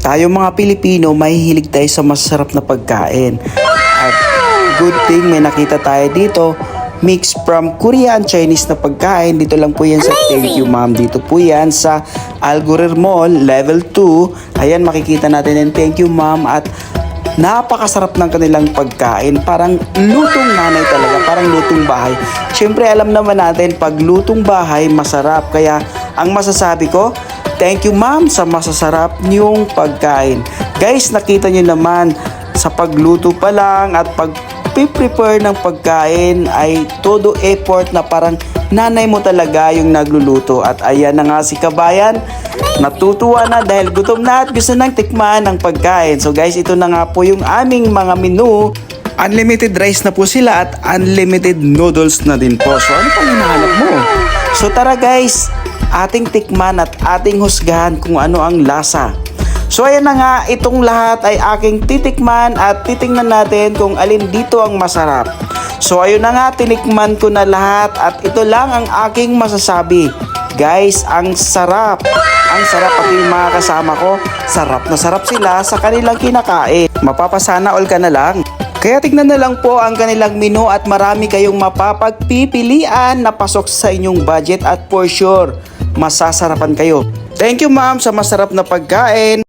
Tayo mga Pilipino, mahihilig tayo sa masarap na pagkain. At good thing may nakita tayo dito, mix from Korean Chinese na pagkain. Dito lang po yan sa Thank You Ma'am. Dito po yan sa Algurer Mall, level 2. Ayan, makikita natin yung Thank You Ma'am at napakasarap ng kanilang pagkain. Parang lutong nanay talaga, parang lutong bahay. Siyempre alam naman natin, pag lutong bahay, masarap. Kaya ang masasabi ko, thank you ma'am sa masasarap niyong pagkain. Guys, nakita niyo naman sa pagluto pa lang at pag-prepare ng pagkain ay todo effort na parang nanay mo talaga yung nagluluto. At ayan na nga si kabayan, natutuwa na dahil gutom na at gusto nang tikman ng pagkain. So guys, ito na nga po yung aming mga menu. Unlimited rice na po sila at unlimited noodles na din po. So ano pang hinahanap mo? So tara guys, ating tikman at ating husgahan kung ano ang lasa. So ayan na nga, itong lahat ay aking titikman at titingnan natin kung alin dito ang masarap. So ayun na nga, tinikman ko na lahat at ito lang ang aking masasabi. Guys, ang sarap. Ang sarap, pati yung mga kasama ko, sarap na sarap sila sa kanilang kinakain. Mapapasana all ka na lang. Kaya tignan na lang po ang kanilang menu at marami kayong mapapagpipilian na pasok sa inyong budget at for sure, masasarapan kayo. Thank you ma'am sa masarap na pagkain.